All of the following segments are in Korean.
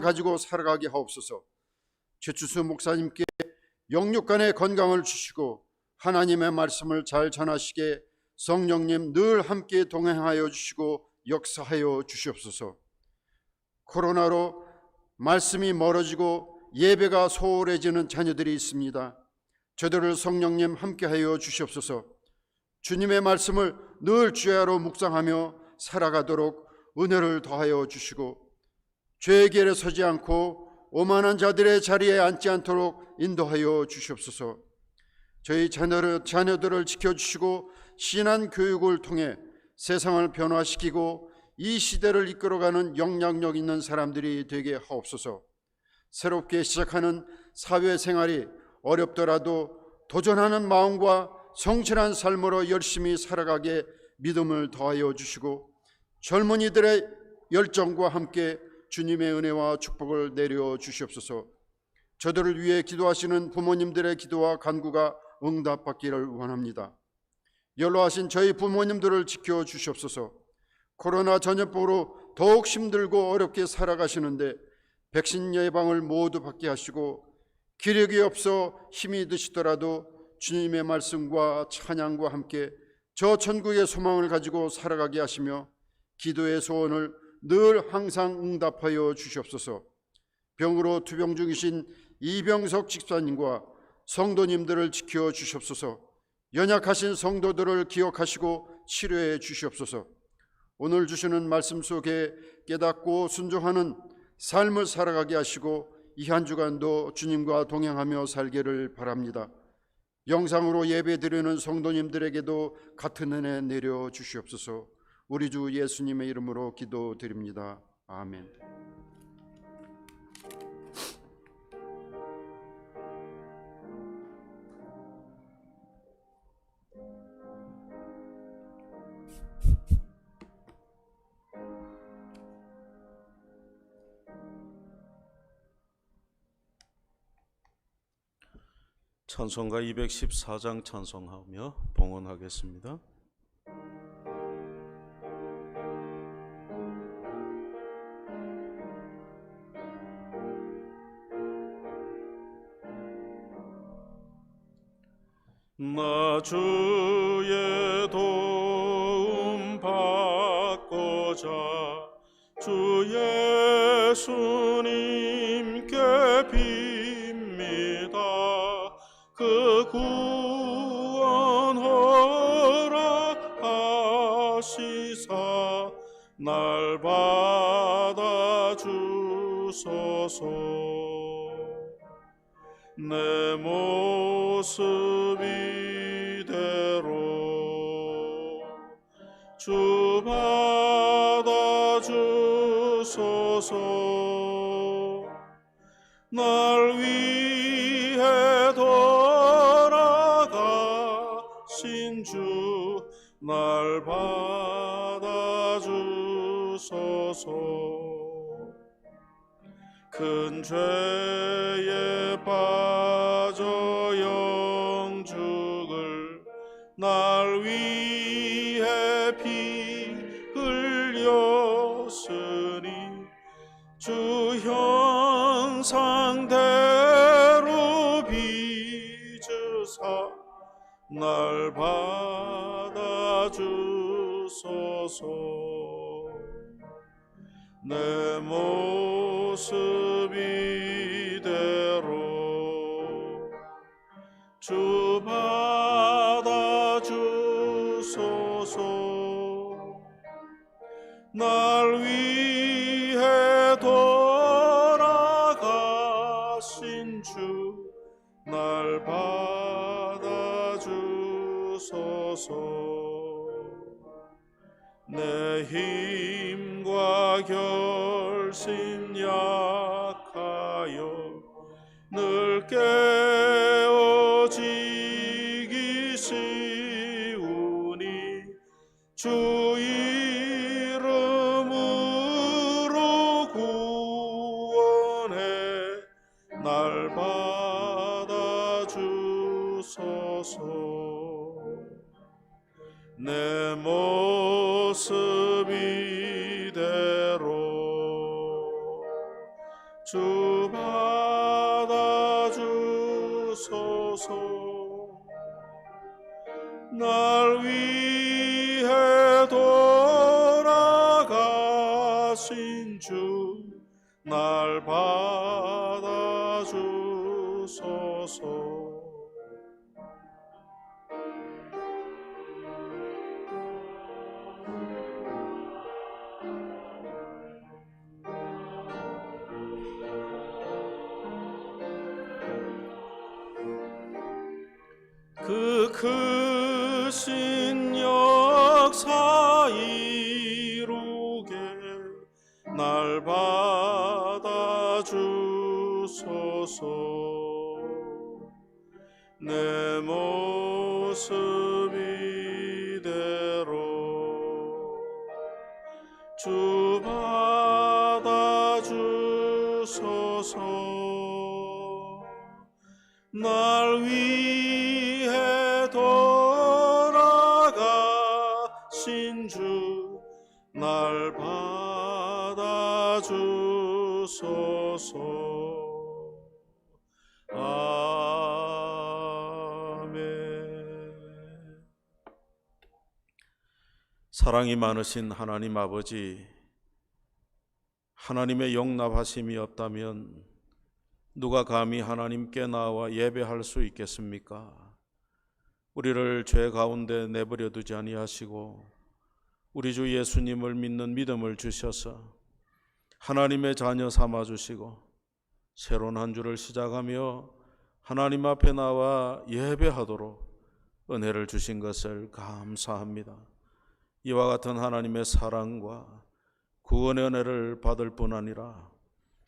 가지고 살아가게 하옵소서. 최추수 목사님께 영육간의 건강을 주시고 하나님의 말씀을 잘 전하시게 성령님 늘 함께 동행하여 주시고 역사하여 주시옵소서. 코로나로 말씀이 멀어지고 예배가 소홀해지는 자녀들이 있습니다. 저들을 성령님 함께하여 주시옵소서. 주님의 말씀을 늘 주야로 묵상하며 살아가도록 은혜를 더하여 주시고 죄의 길에 서지 않고 오만한 자들의 자리에 앉지 않도록 인도하여 주시옵소서. 저희 자녀들을 지켜주시고 신한 교육을 통해 세상을 변화시키고 이 시대를 이끌어가는 영향력 있는 사람들이 되게 하옵소서. 새롭게 시작하는 사회생활이 어렵더라도 도전하는 마음과 성실한 삶으로 열심히 살아가게 믿음을 더하여 주시고 젊은이들의 열정과 함께 주님의 은혜와 축복을 내려 주시옵소서. 저들을 위해 기도하시는 부모님들의 기도와 간구가 응답받기를 원합니다. 연로하신 저희 부모님들을 지켜 주시옵소서. 코로나 전염병으로 더욱 힘들고 어렵게 살아가시는데 백신 예방을 모두 받게 하시고 기력이 없어 힘이 드시더라도 주님의 말씀과 찬양과 함께 저 천국의 소망을 가지고 살아가게 하시며 기도의 소원을 늘 항상 응답하여 주시옵소서. 병으로 투병 중이신 이병석 집사님과 성도님들을 지켜 주시옵소서. 연약하신 성도들을 기억하시고 치료해 주시옵소서. 오늘 주시는 말씀 속에 깨닫고 순종하는 삶을 살아가게 하시고 이 한 주간도 주님과 동행하며 살기를 바랍니다. 영상으로 예배드리는 성도님들에게도 같은 은혜 내려 주시옵소서. 우리 주 예수님의 이름으로 기도드립니다. 아멘. 찬송가 214장 찬송하며 봉헌하겠습니다. 나 주의 도움 받고자 주 예수님께 빕니다. 그 구원 허락하시사 날 받아주소서. 내 모습 이대로 주 받아주소서. 날 위해 돌아가신 주 날 받아주소서. 큰 죄에 빠져 영죽을 날 위해 피 흘렸으니 주 형상대로 빚으사 날 받아주소서. 내 모습 이대로 주 받아주소서. 날 위해 돌아가신 주 날 받아주소서. 내 힘과 결심 약하여 늘 깨어지기 쉬우니 주 이름으로 구원해 날 받아주소서. 내 모습 이대로 날 위해 돌아가신 주 날 받아주소서. 그 크신 역사 이루게 날 받아주소서. 내 모습 이대로 주 받아주소서. 날 위해 돌아가신 주 날 받아주소서. 아멘. 사랑이 많으신 하나님 아버지, 하나님의 용납하심이 없다면 누가 감히 하나님께 나와 예배할 수 있겠습니까? 우리를 죄 가운데 내버려 두지 아니하시고 우리 주 예수님을 믿는 믿음을 주셔서 하나님의 자녀 삼아 주시고 새로운 한 주를 시작하며 하나님 앞에 나와 예배하도록 은혜를 주신 것을 감사합니다. 이와 같은 하나님의 사랑과 구원의 은혜를 받을 뿐 아니라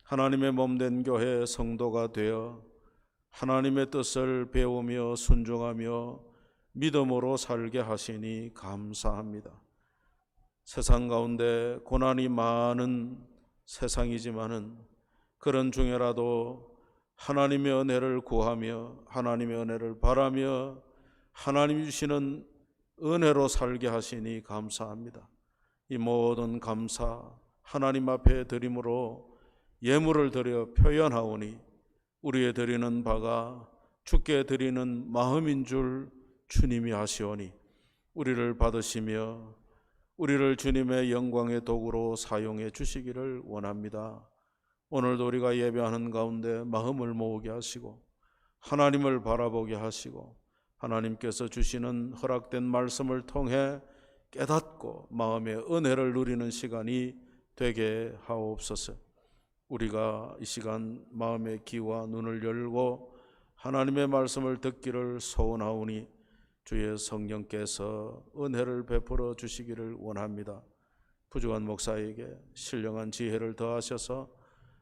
하나님의 몸된 교회 성도가 되어 하나님의 뜻을 배우며 순종하며 믿음으로 살게 하시니 감사합니다. 세상 가운데 고난이 많은 세상이지만은 그런 중에라도 하나님의 은혜를 구하며 하나님의 은혜를 바라며 하나님이 주시는 은혜로 살게 하시니 감사합니다. 이 모든 감사 하나님 앞에 드림으로 예물을 드려 표현하오니 우리의 드리는 바가 주께 드리는 마음인 줄 주님이 아시오니 우리를 받으시며 우리를 주님의 영광의 도구로 사용해 주시기를 원합니다. 오늘도 우리가 예배하는 가운데 마음을 모으게 하시고 하나님을 바라보게 하시고 하나님께서 주시는 허락된 말씀을 통해 깨닫고 마음의 은혜를 누리는 시간이 되게 하옵소서. 우리가 이 시간 마음의 귀와 눈을 열고 하나님의 말씀을 듣기를 소원하오니 주의 성령께서 은혜를 베풀어 주시기를 원합니다. 부족한 목사에게 신령한 지혜를 더하셔서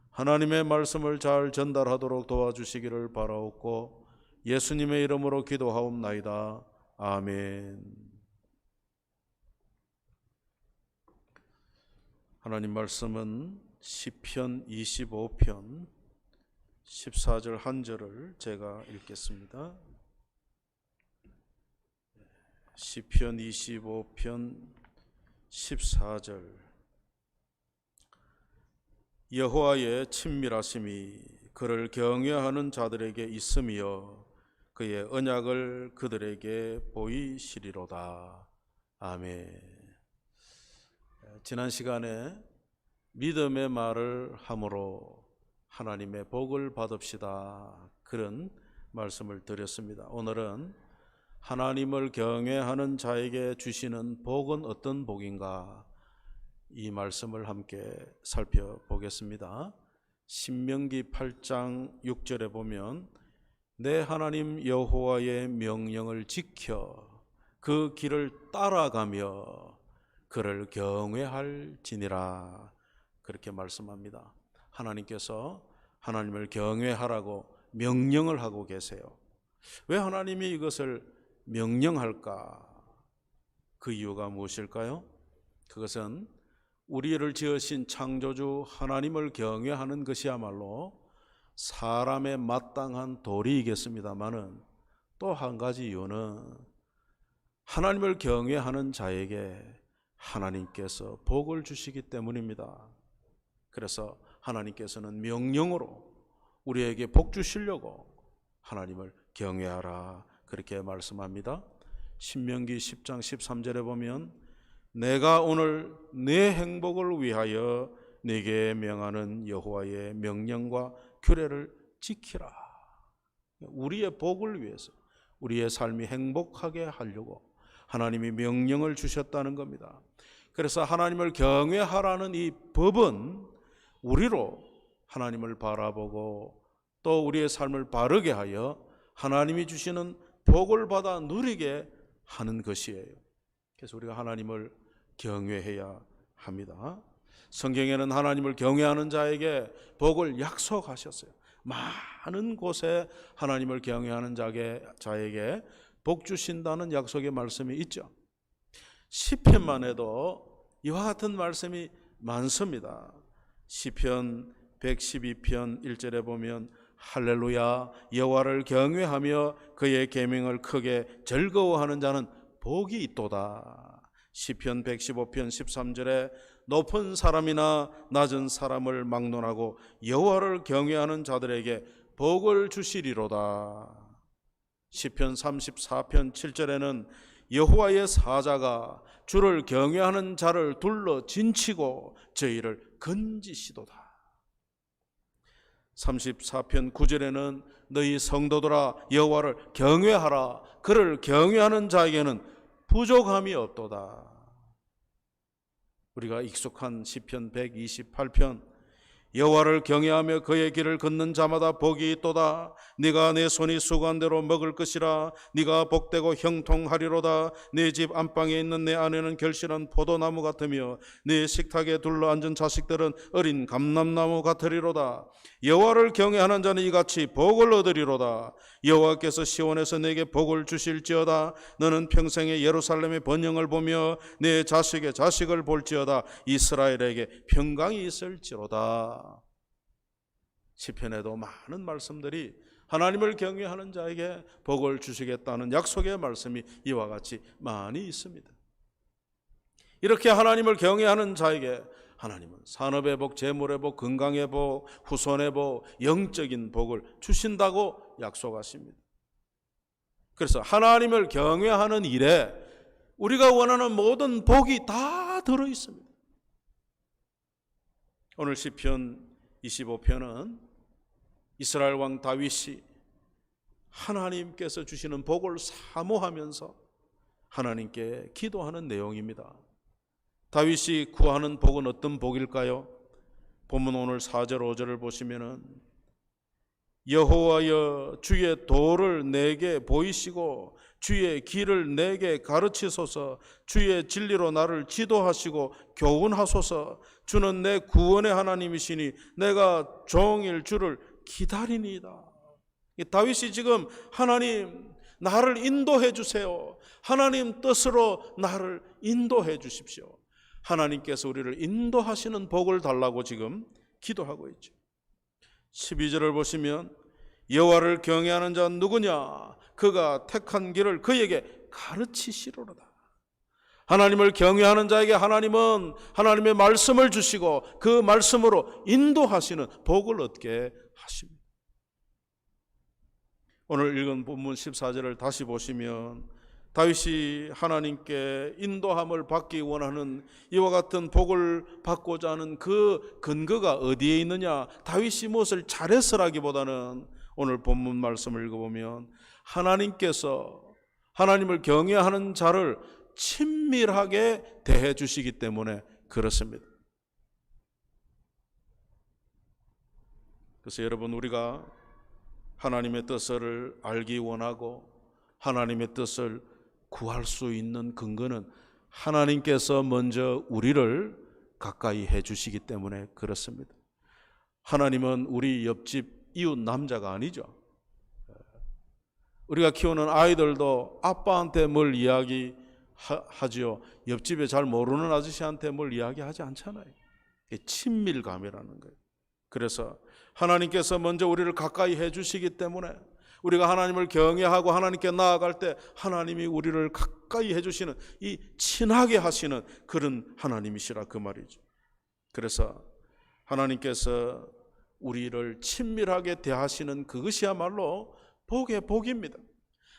하나님의 말씀을 잘 전달하도록 도와주시기를 바라옵고 예수님의 이름으로 기도하옵나이다. 아멘. 하나님 말씀은 시편 25편 14절 한 절을 제가 읽겠습니다. 시편 25편 14절. 여호와의 친밀하심이 그를 경외하는 자들에게 있으며 그의 언약을 그들에게 보이시리로다. 아멘. 지난 시간에 믿음의 말을 함으로 하나님의 복을 받읍시다, 그런 말씀을 드렸습니다. 오늘은 하나님을 경외하는 자에게 주시는 복은 어떤 복인가, 이 말씀을 함께 살펴보겠습니다. 신명기 8장 6절에 보면 내 하나님 여호와의 명령을 지켜 그 길을 따라가며 그를 경외할지니라, 그렇게 말씀합니다. 하나님께서 하나님을 경외하라고 명령을 하고 계세요. 왜 하나님이 이것을 명령할까? 그 이유가 무엇일까요? 그것은 우리를 지으신 창조주 하나님을 경외하는 것이야말로 사람의 마땅한 도리이겠습니다마는 또 한 가지 이유는 하나님을 경외하는 자에게 하나님께서 복을 주시기 때문입니다. 그래서 하나님께서는 명령으로 우리에게 복 주시려고 하나님을 경외하라, 그렇게 말씀합니다. 신명기 10장 13절에 보면 내가 오늘 내 행복을 위하여 네게 명하는 여호와의 명령과 규례를 지키라. 우리의 복을 위해서, 우리의 삶이 행복하게 하려고 하나님이 명령을 주셨다는 겁니다. 그래서 하나님을 경외하라는 이 법은 우리로 하나님을 바라보고 또 우리의 삶을 바르게 하여 하나님이 주시는 복을 받아 누리게 하는 것이에요. 그래서 우리가 하나님을 경외해야 합니다. 성경에는 하나님을 경외하는 자에게 복을 약속하셨어요. 많은 곳에 하나님을 경외하는 자에게 복 주신다는 약속의 말씀이 있죠. 시편만 해도 이와 같은 말씀이 많습니다. 시편 112편 1절에 보면 할렐루야 여호와를 경외하며 그의 계명을 크게 즐거워하는 자는 복이 있도다. 시편 115편 13절에 높은 사람이나 낮은 사람을 막론하고 여호와를 경외하는 자들에게 복을 주시리로다. 시편 34편 7절에는 여호와의 사자가 주를 경외하는 자를 둘러 진치고 저희를 건지시도다. 34편 9절에는 너희 성도들아 여호와를 경외하라. 그를 경외하는 자에게는 부족함이 없도다. 우리가 익숙한 시편 128편 여호와를 경외하며 그의 길을 걷는 자마다 복이 있도다. 네가 내 손이 수고한 대로 먹을 것이라. 네가 복되고 형통하리로다. 내 집 안방에 있는 내 아내는 결실한 포도나무 같으며 내 식탁에 둘러앉은 자식들은 어린 감람나무 같으리로다. 여호와를 경외하는 자는 이같이 복을 얻으리로다. 여호와께서 시온에서 내게 복을 주실지어다. 너는 평생에 예루살렘의 번영을 보며 내 자식의 자식을 볼지어다. 이스라엘에게 평강이 있을지로다. 시편에도 많은 말씀들이 하나님을 경외하는 자에게 복을 주시겠다는 약속의 말씀이 이와 같이 많이 있습니다. 이렇게 하나님을 경외하는 자에게 하나님은 산업의 복, 재물의 복, 건강의 복, 후손의 복, 영적인 복을 주신다고 약속하십니다. 그래서 하나님을 경외하는 일에 우리가 원하는 모든 복이 다 들어 있습니다. 오늘 시편 25편은 이스라엘 왕 다윗이 하나님께서 주시는 복을 사모하면서 하나님께 기도하는 내용입니다. 다윗이 구하는 복은 어떤 복일까요? 본문 오늘 4절 5절을 보시면은 여호와여 주의 도를 내게 보이시고 주의 길을 내게 가르치소서. 주의 진리로 나를 지도하시고 교훈하소서. 주는 내 구원의 하나님이시니 내가 종일 주를 기다리니이다. 다윗이 지금 하나님 나를 인도해 주세요. 하나님 뜻으로 나를 인도해 주십시오. 하나님께서 우리를 인도하시는 복을 달라고 지금 기도하고 있죠. 12절을 보시면 여호와를 경외하는 자는 누구냐? 그가 택한 길을 그에게 가르치시로다. 하나님을 경외하는 자에게 하나님은 하나님의 말씀을 주시고 그 말씀으로 인도하시는 복을 얻게 하십니다. 오늘 읽은 본문 14절을 다시 보시면 다윗이 하나님께 인도함을 받기 원하는 이와 같은 복을 받고자 하는 그 근거가 어디에 있느냐? 다윗이 무엇을 잘했으라기보다는 오늘 본문 말씀을 읽어보면 하나님께서 하나님을 경외하는 자를 친밀하게 대해 주시기 때문에 그렇습니다. 그래서 여러분, 우리가 하나님의 뜻을 알기 원하고 하나님의 뜻을 구할 수 있는 근거는 하나님께서 먼저 우리를 가까이 해 주시기 때문에 그렇습니다. 하나님은 우리 옆집 이웃 남자가 아니죠. 우리가 키우는 아이들도 아빠한테 뭘 이야기하지요. 옆집에 잘 모르는 아저씨한테 뭘 이야기하지 않잖아요. 이게 친밀감이라는 거예요. 그래서 하나님께서 먼저 우리를 가까이 해 주시기 때문에 우리가 하나님을 경외하고 하나님께 나아갈 때 하나님이 우리를 가까이 해주시는, 이 친하게 하시는 그런 하나님이시라 그 말이죠. 그래서 하나님께서 우리를 친밀하게 대하시는 그것이야말로 복의 복입니다.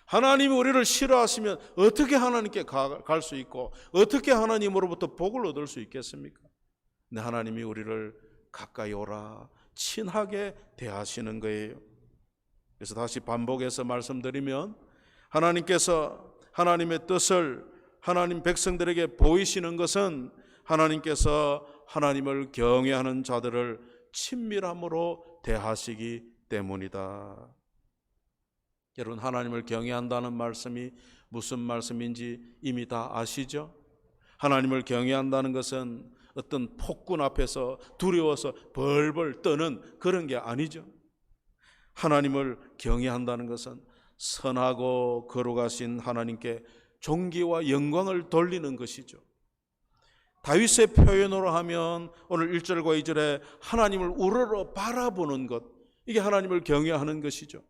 하나님이 우리를 싫어하시면 어떻게 하나님께 갈 수 있고 어떻게 하나님으로부터 복을 얻을 수 있겠습니까? 근데 하나님이 우리를 가까이 오라, 친하게 대하시는 거예요. 그래서 다시 반복해서 말씀드리면, 하나님께서 하나님의 뜻을 하나님 백성들에게 보이시는 것은 하나님께서 하나님을 경외하는 자들을 친밀함으로 대하시기 때문이다. 여러분, 하나님을 경외한다는 말씀이 무슨 말씀인지 이미 다 아시죠? 하나님을 경외한다는 것은 어떤 폭군 앞에서 두려워서 벌벌 떠는 그런 게 아니죠. 하나님을 경외한다는 것은 선하고 거룩하신 하나님께 존귀와 영광을 돌리는 것이죠. 다윗의 표현으로 하면 오늘 1절과 2절에 하나님을 우러러 바라보는 것, 이게 하나님을 경외하는 것이죠.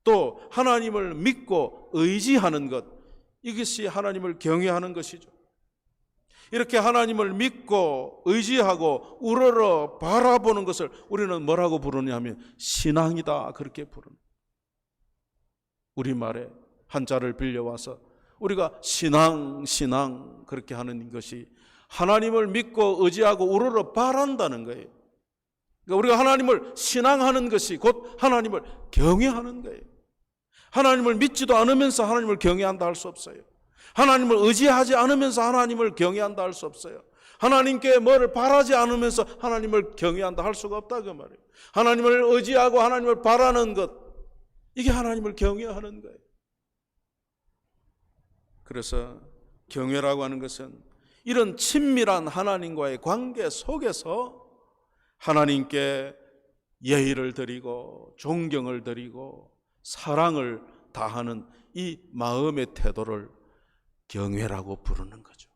또 하나님을 믿고 의지하는 것, 이것이 하나님을 경외하는 것이죠. 이렇게 하나님을 믿고 의지하고 우러러 바라보는 것을 우리는 뭐라고 부르냐면 신앙이다, 그렇게 부르는. 우리말에 한자를 빌려와서 우리가 신앙 그렇게 하는 것이 하나님을 믿고 의지하고 우러러 바란다는 거예요. 그러니까 우리가 하나님을 신앙하는 것이 곧 하나님을 경외하는 거예요. 하나님을 믿지도 않으면서 하나님을 경외한다 할 수 없어요. 하나님을 의지하지 않으면서 하나님을 경외한다 할 수 없어요. 하나님께 뭐를 바라지 않으면서 하나님을 경외한다 할 수가 없다, 그 말이에요. 하나님을 의지하고 하나님을 바라는 것, 이게 하나님을 경외하는 거예요. 그래서 경외라고 하는 것은 이런 친밀한 하나님과의 관계 속에서 하나님께 예의를 드리고 존경을 드리고 사랑을 다하는 이 마음의 태도를 경외라고 부르는 거죠.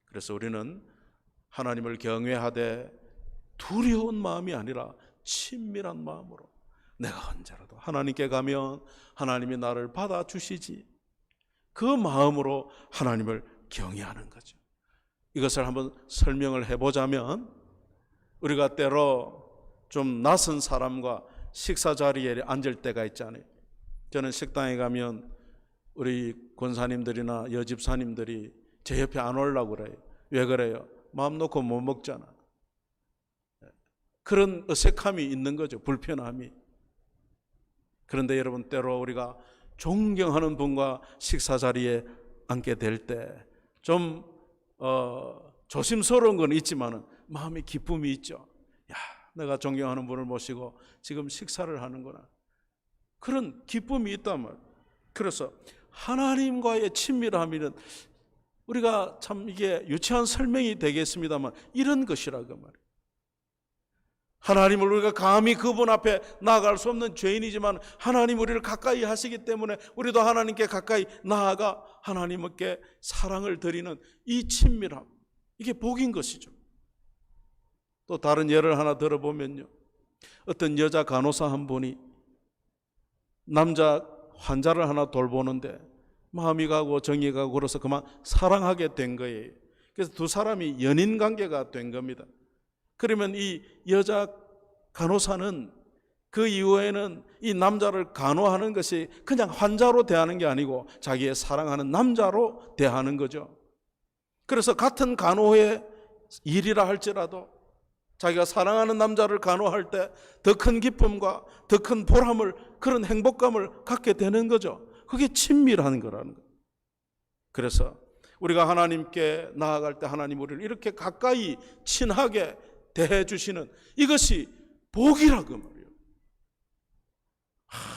그래서 우리는 하나님을 경외하되 두려운 마음이 아니라 친밀한 마음으로, 내가 언제라도 하나님께 가면 하나님이 나를 받아주시지, 그 마음으로 하나님을 경외하는 거죠. 이것을 한번 설명을 해보자면, 우리가 때로 좀 낯선 사람과 식사 자리에 앉을 때가 있잖아요. 저는 식당에 가면 우리 권사님들이나 여집사님들이 제 옆에 안 오려고 그래요. 왜 그래요? 마음 놓고 못 먹잖아. 그런 어색함이 있는 거죠. 불편함이. 그런데 여러분, 때로 우리가 존경하는 분과 식사 자리에 앉게 될 때 좀 조심스러운 건 있지만 마음의 기쁨이 있죠. 야, 내가 존경하는 분을 모시고 지금 식사를 하는구나. 그런 기쁨이 있단 말이에요. 그래서 하나님과의 친밀함이는 우리가 참 이게 유치한 설명이 되겠습니다만 이런 것이라고 말이에요. 하나님을 우리가 감히 그분 앞에 나아갈 수 없는 죄인이지만 하나님 우리를 가까이 하시기 때문에 우리도 하나님께 가까이 나아가 하나님께 사랑을 드리는 이 친밀함, 이게 복인 것이죠. 또 다른 예를 하나 들어보면요, 어떤 여자 간호사 한 분이 남자 환자를 하나 돌보는데 마음이 가고 정이 가고 그래서 그만 사랑하게 된 거예요. 그래서 두 사람이 연인 관계가 된 겁니다. 그러면 이 여자 간호사는 그 이후에는 이 남자를 간호하는 것이 그냥 환자로 대하는 게 아니고 자기의 사랑하는 남자로 대하는 거죠. 그래서 같은 간호의 일이라 할지라도 자기가 사랑하는 남자를 간호할 때 더 큰 기쁨과 더 큰 보람을, 그런 행복감을 갖게 되는 거죠. 그게 친밀한 거라는 거예요. 그래서 우리가 하나님께 나아갈 때 하나님 우리를 이렇게 가까이 친하게 대해 주시는 이것이 복이라고 말이에요.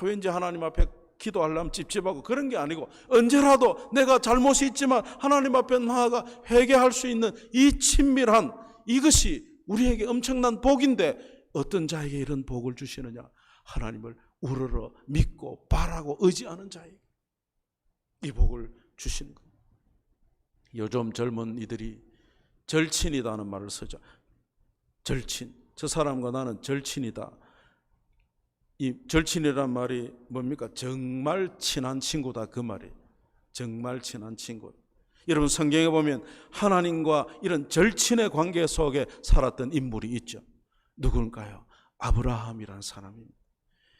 왠지 하나님 앞에 기도하려면 찝찝하고 그런 게 아니고 언제라도 내가 잘못이 있지만 하나님 앞에 나아가 회개할 수 있는 이 친밀한, 이것이 우리에게 엄청난 복인데 어떤 자에게 이런 복을 주시느냐? 하나님을 우러러 믿고 바라고 의지하는 자에게 이 복을 주시는 거예요. 요즘 젊은 이들이 절친이다는 말을 쓰죠. 절친, 저 사람과 나는 절친이다. 이 절친이란 말이 뭡니까? 정말 친한 친구다, 그 말이에요. 정말 친한 친구. 여러분, 성경에 보면 하나님과 이런 절친의 관계 속에 살았던 인물이 있죠. 누굴까요? 아브라함이라는 사람입니다.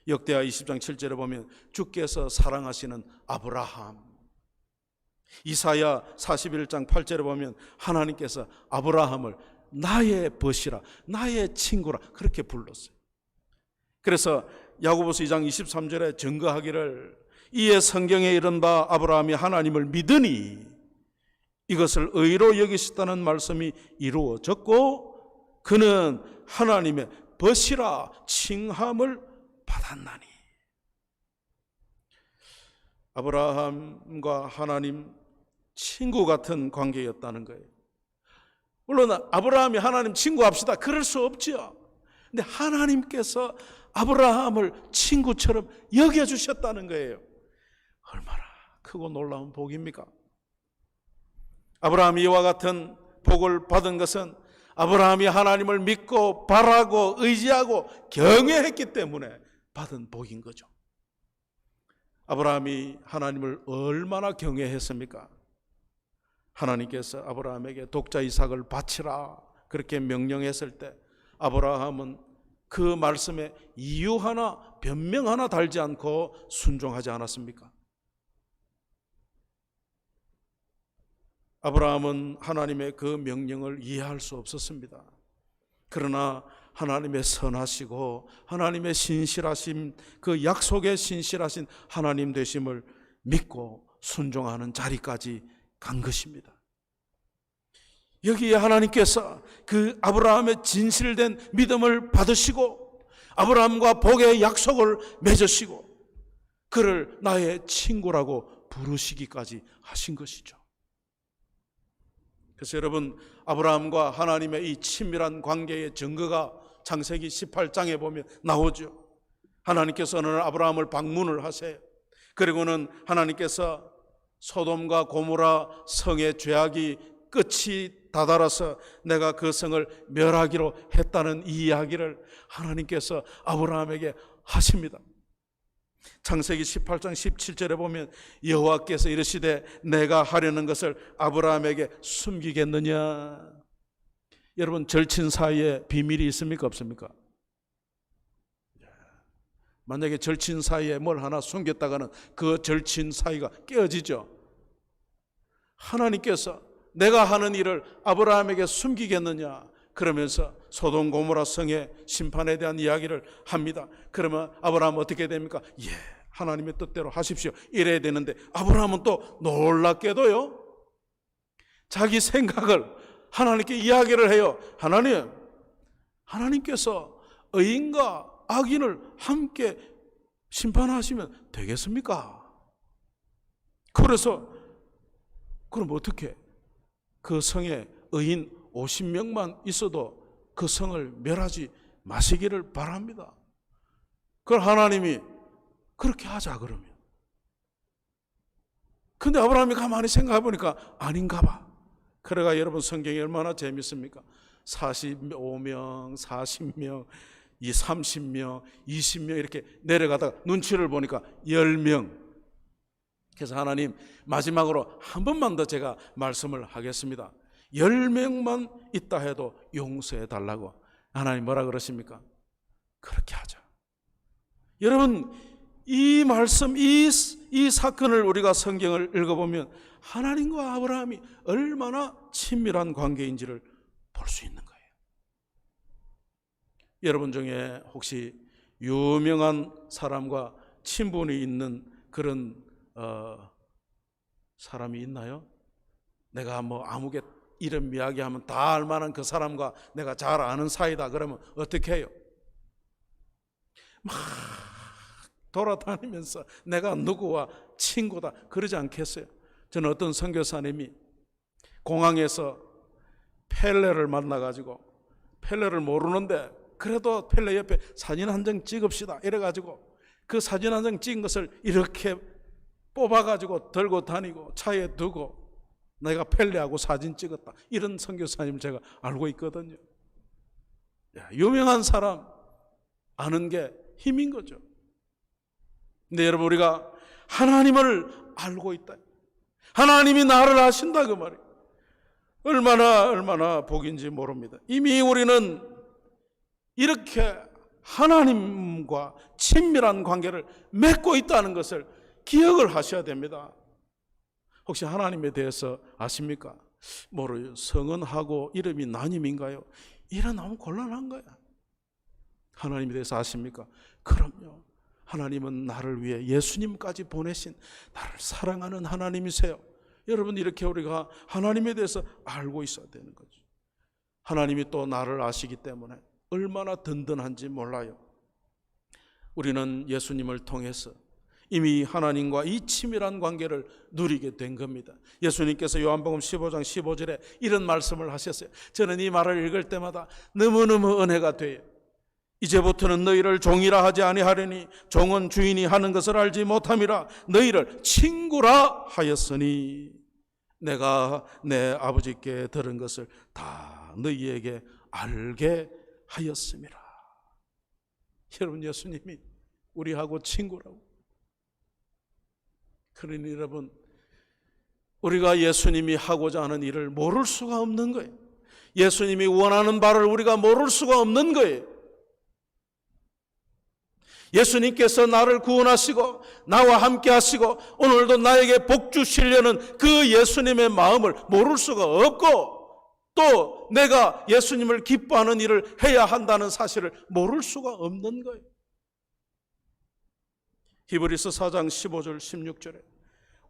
역대하 20장 7절에 보면 주께서 사랑하시는 아브라함, 이사야 41장 8절에 보면 하나님께서 아브라함을 나의 벗이라, 나의 친구라 그렇게 불렀어요. 그래서 야고보서 2장 23절에 증거하기를 이에 성경에 이른 바 아브라함이 하나님을 믿으니 이것을 의로 여기셨다는 말씀이 이루어졌고 그는 하나님의 벗이라 칭함을 받았나니. 아브라함과 하나님 친구 같은 관계였다는 거예요. 물론 아브라함이 하나님 친구합시다 그럴 수 없죠. 근데 하나님께서 아브라함을 친구처럼 여겨주셨다는 거예요. 얼마나 크고 놀라운 복입니까? 아브라함이 이와 같은 복을 받은 것은 아브라함이 하나님을 믿고 바라고 의지하고 경외했기 때문에 받은 복인 거죠. 아브라함이 하나님을 얼마나 경외했습니까? 하나님께서 아브라함에게 독자 이삭을 바치라 그렇게 명령했을 때 아브라함은 그 말씀에 이유 하나 변명 하나 달지 않고 순종하지 않았습니까? 아브라함은 하나님의 그 명령을 이해할 수 없었습니다. 그러나 하나님의 선하시고 하나님의 신실하심, 그 약속의 신실하신 하나님 되심을 믿고 순종하는 자리까지 간 것입니다. 여기에 하나님께서 그 아브라함의 진실된 믿음을 받으시고 아브라함과 복의 약속을 맺으시고 그를 나의 친구라고 부르시기까지 하신 것이죠. 그래서 여러분, 아브라함과 하나님의 이 친밀한 관계의 증거가 창세기 18장에 보면 나오죠. 하나님께서 어느 날 아브라함을 방문을 하세요. 그리고는 하나님께서 소돔과 고모라 성의 죄악이 끝이 다다라서 내가 그 성을 멸하기로 했다는 이 이야기를 하나님께서 아브라함에게 하십니다. 창세기 18장 17절에 보면 여호와께서 이르시되 내가 하려는 것을 아브라함에게 숨기겠느냐. 여러분, 절친 사이에 비밀이 있습니까 없습니까? 만약에 절친 사이에 뭘 하나 숨겼다가는 그 절친 사이가 깨어지죠. 하나님께서 내가 하는 일을 아브라함에게 숨기겠느냐 그러면서 소돔 고모라 성의 심판에 대한 이야기를 합니다. 그러면 아브라함은 어떻게 됩니까? 예, 하나님의 뜻대로 하십시오 이래야 되는데 아브라함은 또 놀랍게도요 자기 생각을 하나님께 이야기를 해요. 하나님께서 의인과 악인을 함께 심판하시면 되겠습니까? 그래서 그럼 어떻게 그 성에 의인 50명만 있어도 그 성을 멸하지 마시기를 바랍니다. 그걸 하나님이 그렇게 하자 그러면. 근데 아브라함이 가만히 생각해 보니까 아닌가 봐. 그래가 여러분 성경이 얼마나 재밌습니까? 45명, 40명, 30명, 20명 이렇게 내려가다가 눈치를 보니까 10명. 그래서 하나님 마지막으로 한 번만 더 제가 말씀을 하겠습니다. 10명만 있다 해도 용서해 달라고 하나님 뭐라 그러십니까? 그렇게 하자. 여러분, 이 말씀, 이 사건을 우리가 성경을 읽어보면 하나님과 아브라함이 얼마나 친밀한 관계인지를 볼 수 있는 거예요. 여러분 중에 혹시 유명한 사람과 친분이 있는 그런 사람이 있나요? 내가 뭐 아무개 이름 이야기하면 다 알만한 그 사람과 내가 잘 아는 사이다 그러면 어떻게 해요? 막 돌아다니면서 내가 누구와 친구다 그러지 않겠어요? 저는 어떤 선교사님이 공항에서 펠레를 만나가지고 펠레를 모르는데 그래도 펠레 옆에 사진 한 장 찍읍시다 이래가지고 그 사진 한 장 찍은 것을 이렇게 뽑아가지고 들고 다니고 차에 두고 내가 펠레하고 사진 찍었다 이런 선교사님 제가 알고 있거든요. 유명한 사람 아는 게 힘인 거죠. 근데 여러분, 우리가 하나님을 알고 있다, 하나님이 나를 아신다 그 말이에요. 얼마나 복인지 모릅니다. 이미 우리는 이렇게 하나님과 친밀한 관계를 맺고 있다는 것을 기억을 하셔야 됩니다. 혹시 하나님에 대해서 아십니까? 모르요. 성은하고 이름이 나님인가요? 일어나면 곤란한 거야. 하나님에 대해서 아십니까? 그럼요. 하나님은 나를 위해 예수님까지 보내신 나를 사랑하는 하나님이세요. 여러분, 이렇게 우리가 하나님에 대해서 알고 있어야 되는 거죠. 하나님이 또 나를 아시기 때문에 얼마나 든든한지 몰라요. 우리는 예수님을 통해서 이미 하나님과 이 치밀한 관계를 누리게 된 겁니다. 예수님께서 요한복음 15장 15절에 이런 말씀을 하셨어요. 저는 이 말을 읽을 때마다 너무너무 은혜가 돼요. 이제부터는 너희를 종이라 하지 아니하려니 종은 주인이 하는 것을 알지 못함이라. 너희를 친구라 하였으니 내가 내 아버지께 들은 것을 다 너희에게 알게 하였음이라. 여러분, 예수님이 우리하고 친구라고. 그러니 여러분, 우리가 예수님이 하고자 하는 일을 모를 수가 없는 거예요. 예수님이 원하는 바를 우리가 모를 수가 없는 거예요. 예수님께서 나를 구원하시고 나와 함께 하시고 오늘도 나에게 복 주시려는 그 예수님의 마음을 모를 수가 없고, 또 내가 예수님을 기뻐하는 일을 해야 한다는 사실을 모를 수가 없는 거예요. 히브리서 4장 15절 16절에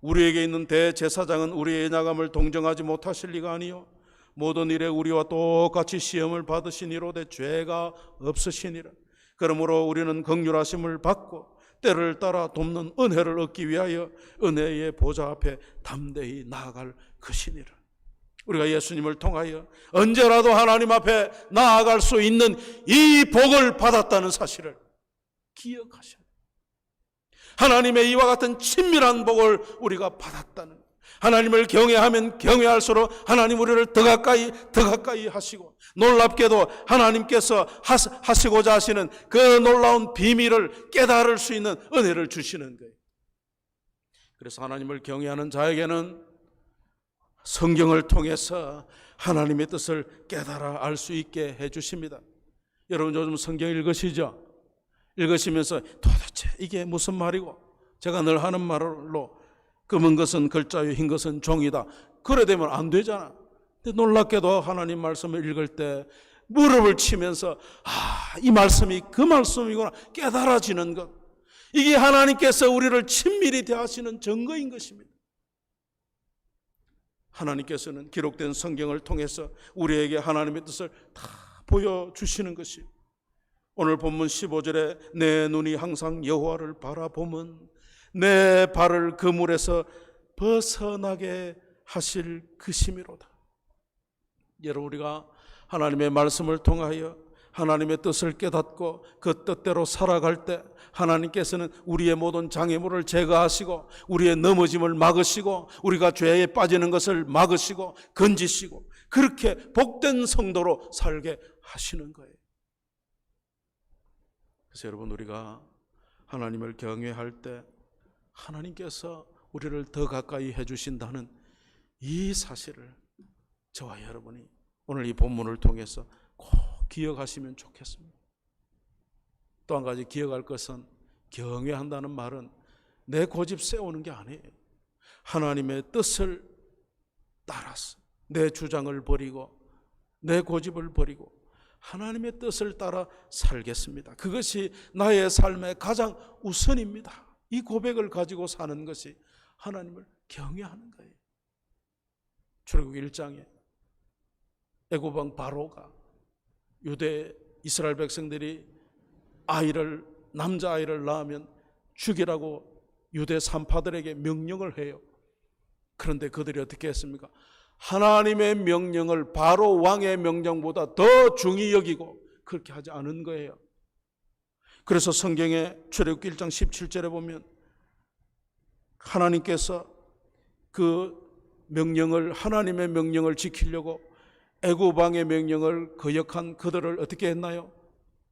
우리에게 있는 대제사장은 우리의 연약함을 동정하지 못하실 리가 아니요 모든 일에 우리와 똑같이 시험을 받으시니로되 죄가 없으시니라. 그러므로 우리는 긍휼하심을 받고 때를 따라 돕는 은혜를 얻기 위하여 은혜의 보좌 앞에 담대히 나아갈 것이니라. 우리가 예수님을 통하여 언제라도 하나님 앞에 나아갈 수 있는 이 복을 받았다는 사실을 기억하셔야 돼요. 하나님의 이와 같은 친밀한 복을 우리가 받았다는, 하나님을 경외하면 경외할수록 하나님 우리를 더 가까이 하시고, 놀랍게도 하나님께서 하시고자 하시는 그 놀라운 비밀을 깨달을 수 있는 은혜를 주시는 거예요. 그래서 하나님을 경외하는 자에게는 성경을 통해서 하나님의 뜻을 깨달아 알 수 있게 해주십니다. 여러분, 요즘 성경 읽으시죠? 읽으시면서 도대체 이게 무슨 말이고, 제가 늘 하는 말로 검은 것은 글자요 흰 것은 종이다, 그래 되면 안 되잖아. 근데 놀랍게도 하나님 말씀을 읽을 때 무릎을 치면서 이 말씀이 그 말씀이구나 깨달아지는 것, 이게 하나님께서 우리를 친밀히 대하시는 증거인 것입니다. 하나님께서는 기록된 성경을 통해서 우리에게 하나님의 뜻을 다 보여주시는 것이에요. 오늘 본문 15절에 내 눈이 항상 여호와를 바라보면 내 발을 그물에서 벗어나게 하실 것이미로다. 여러분, 우리가 하나님의 말씀을 통하여 하나님의 뜻을 깨닫고 그 뜻대로 살아갈 때 하나님께서는 우리의 모든 장애물을 제거하시고 우리의 넘어짐을 막으시고 우리가 죄에 빠지는 것을 막으시고 건지시고 그렇게 복된 성도로 살게 하시는 거예요. 그래서 여러분, 우리가 하나님을 경외할 때 하나님께서 우리를 더 가까이 해주신다는 이 사실을 저와 여러분이 오늘 이 본문을 통해서 꼭 기억하시면 좋겠습니다. 또 한 가지 기억할 것은, 경외한다는 말은 내 고집 세우는 게 아니에요. 하나님의 뜻을 따라서 내 주장을 버리고 내 고집을 버리고 하나님의 뜻을 따라 살겠습니다. 그것이 나의 삶의 가장 우선입니다. 이 고백을 가지고 사는 것이 하나님을 경외하는 거예요. 출애굽기 1장에 애굽왕 바로가 유대 이스라엘 백성들이 남자아이를 낳으면 죽이라고 유대 산파들에게 명령을 해요. 그런데 그들이 어떻게 했습니까? 하나님의 명령을 바로 왕의 명령보다 더 중히 여기고 그렇게 하지 않은 거예요. 그래서 성경의 출애굽기 1장 17절에 보면 하나님께서 그 명령을, 하나님의 명령을 지키려고 애굽 왕의 명령을 거역한 그들을 어떻게 했나요?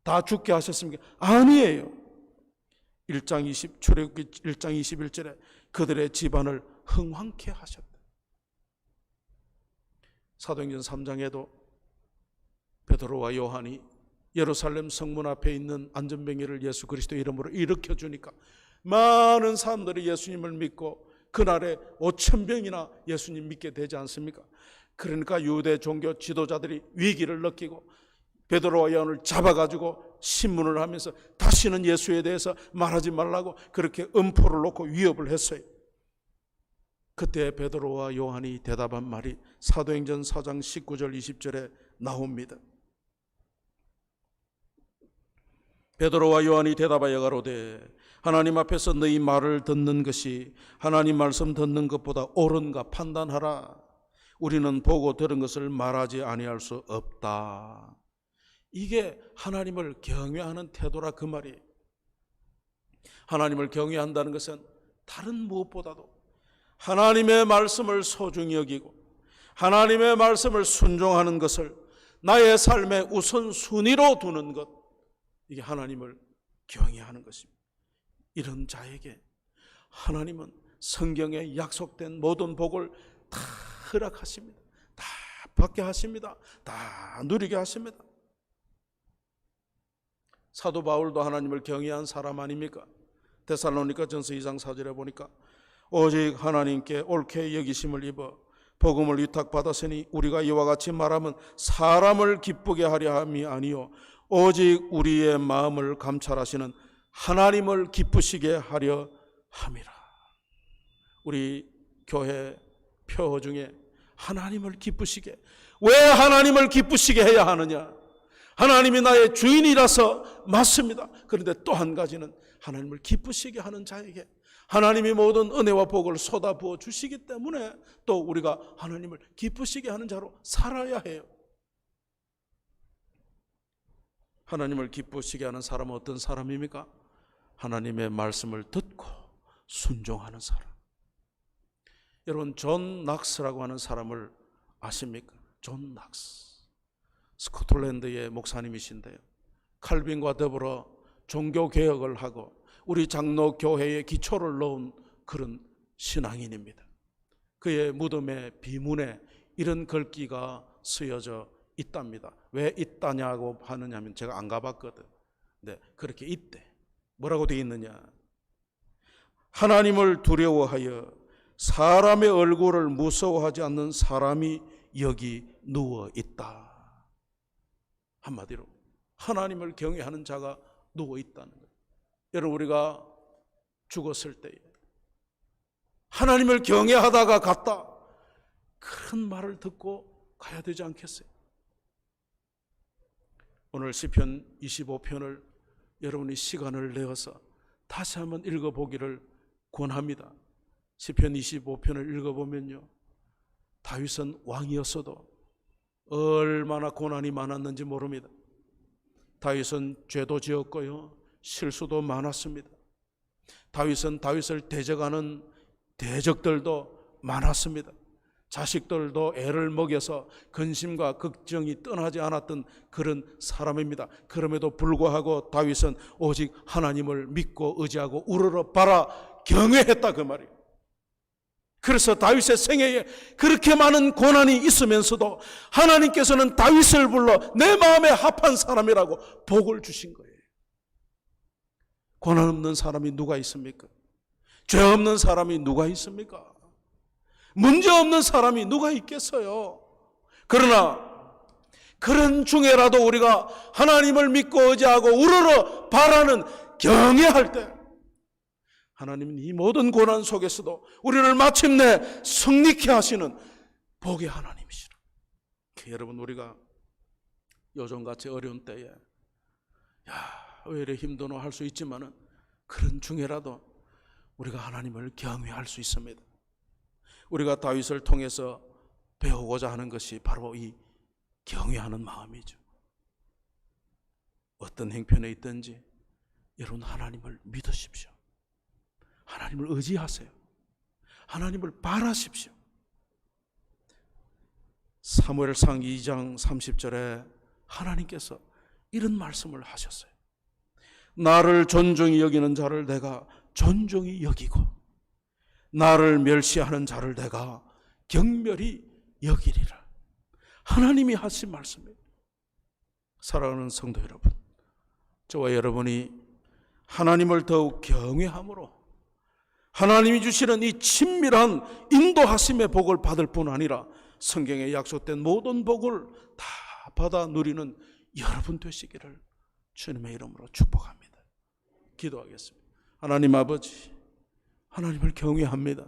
다 죽게 하셨습니까? 아니에요. 출애굽기 1장 21절에 그들의 집안을 흥황케 하셨다. 사도행전 3장에도 베드로와 요한이 예루살렘 성문 앞에 있는 안전뱅이를 예수 그리스도 이름으로 일으켜 주니까 많은 사람들이 예수님을 믿고 그날에 5,000명이나 예수님 믿게 되지 않습니까? 그러니까 유대 종교 지도자들이 위기를 느끼고 베드로와 요한을 잡아가지고 신문을 하면서 다시는 예수에 대해서 말하지 말라고 그렇게 음포를 놓고 위협을 했어요. 그때 베드로와 요한이 대답한 말이 사도행전 4장 19절 20절에 나옵니다. 베드로와 요한이 대답하여 가로되 하나님 앞에서 너희 말을 듣는 것이 하나님 말씀 듣는 것보다 옳은가 판단하라. 우리는 보고 들은 것을 말하지 아니할 수 없다. 이게 하나님을 경외하는 태도라 그 말이에요. 하나님을 경외한다는 것은 다른 무엇보다도 하나님의 말씀을 소중히 여기고 하나님의 말씀을 순종하는 것을 나의 삶의 우선순위로 두는 것, 이게 하나님을 경외하는 것입니다. 이런 자에게 하나님은 성경에 약속된 모든 복을 다 허락하십니다. 다 받게 하십니다. 다 누리게 하십니다. 사도 바울도 하나님을 경외한 사람 아닙니까? 데살로니가 전서 2장 4절에 보니까 오직 하나님께 옳게 여기심을 입어 복음을 위탁받았으니 우리가 이와 같이 말하면 사람을 기쁘게 하려 함이 아니요 오직 우리의 마음을 감찰하시는 하나님을 기쁘시게 하려 함이라. 우리 교회 표어 중에 하나님을 기쁘시게, 왜 하나님을 기쁘시게 해야 하느냐? 하나님이 나의 주인이라서 맞습니다. 그런데 또 한 가지는 하나님을 기쁘시게 하는 자에게 하나님이 모든 은혜와 복을 쏟아부어 주시기 때문에 또 우리가 하나님을 기쁘시게 하는 자로 살아야 해요. 하나님을 기쁘시게 하는 사람은 어떤 사람입니까? 하나님의 말씀을 듣고 순종하는 사람. 여러분, 존 낙스라고 하는 사람을 아십니까? 존 낙스. 스코틀랜드의 목사님이신데요, 칼빈과 더불어 종교개혁을 하고 우리 장로교회의 기초를 놓은 그런 신앙인입니다. 그의 무덤의 비문에 이런 글귀가 쓰여져 있답니다. 왜 있다냐고 하느냐면 제가 안 가봤거든. 네, 그렇게 있대. 뭐라고 되어 있느냐? 하나님을 두려워하여 사람의 얼굴을 무서워하지 않는 사람이 여기 누워 있다. 한마디로 하나님을 경외하는 자가 누워 있다는 거예요. 여러분, 우리가 죽었을 때에 하나님을 경외하다가 갔다, 그런 말을 듣고 가야 되지 않겠어요? 오늘 시편 25편을 여러분이 시간을 내어서 다시 한번 읽어보기를 권합니다. 시편 25편을 읽어보면요, 다윗은 왕이었어도 얼마나 고난이 많았는지 모릅니다. 다윗은 죄도 지었고요, 실수도 많았습니다. 다윗은 다윗을 대적하는 대적들도 많았습니다. 자식들도 애를 먹여서 근심과 걱정이 떠나지 않았던 그런 사람입니다. 그럼에도 불구하고 다윗은 오직 하나님을 믿고 의지하고 우러러봐라 경외했다, 그 말이에요. 그래서 다윗의 생애에 그렇게 많은 고난이 있으면서도 하나님께서는 다윗을 불러 내 마음에 합한 사람이라고 복을 주신 거예요. 고난 없는 사람이 누가 있습니까? 죄 없는 사람이 누가 있습니까? 문제 없는 사람이 누가 있겠어요? 그러나 그런 중에라도 우리가 하나님을 믿고 의지하고 우러러 바라는 경외할 때 하나님은 이 모든 고난 속에서도 우리를 마침내 승리케 하시는 복의 하나님이시라. 여러분, 우리가 요즘같이 어려운 때에 왜 이래 힘드노 할 수 있지만은 그런 중에라도 우리가 하나님을 경외할 수 있습니다. 우리가 다윗을 통해서 배우고자 하는 것이 바로 이 경외하는 마음이죠. 어떤 행편에 있든지 여러분, 하나님을 믿으십시오. 하나님을 의지하세요. 하나님을 바라십시오. 사무엘상 2장 30절에 하나님께서 이런 말씀을 하셨어요. 나를 존중히 여기는 자를 내가 존중히 여기고 나를 멸시하는 자를 내가 경멸히 여기리라. 하나님이 하신 말씀이에요. 사랑하는 성도 여러분, 저와 여러분이 하나님을 더욱 경외함으로 하나님이 주시는 이 친밀한 인도하심의 복을 받을 뿐 아니라 성경에 약속된 모든 복을 다 받아 누리는 여러분 되시기를 주님의 이름으로 축복합니다. 기도하겠습니다. 하나님 아버지, 하나님을 경외합니다.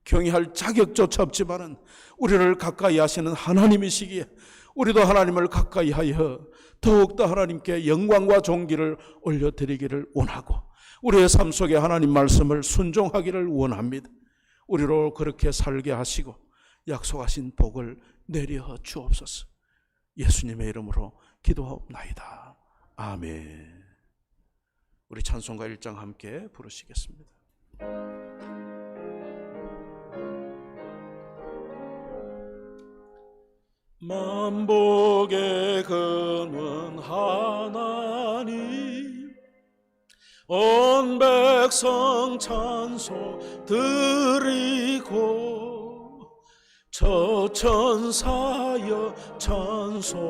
경외할 자격조차 없지만은 우리를 가까이 하시는 하나님이시기에 우리도 하나님을 가까이 하여 더욱더 하나님께 영광과 존귀를 올려드리기를 원하고 우리의 삶 속에 하나님 말씀을 순종하기를 원합니다. 우리로 그렇게 살게 하시고 약속하신 복을 내려 주옵소서. 예수님의 이름으로 기도하옵나이다. 아멘. 우리 찬송가 1장 함께 부르시겠습니다. 만복의 근원 하나님, 온 백성 찬송 드리고 저 천사여 찬송하세.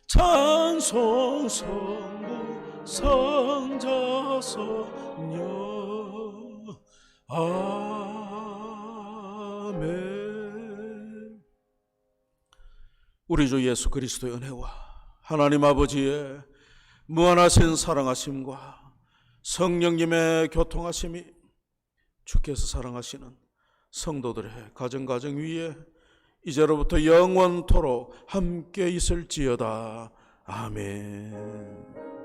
찬송 성부 성자 성녀 아멘. 우리 주 예수 그리스도의 은혜와 하나님 아버지의 무한하신 사랑하심과 성령님의 교통하심이 주께서 사랑하시는 성도들의 가정 위에 이제로부터 영원토록 함께 있을지어다. 아멘.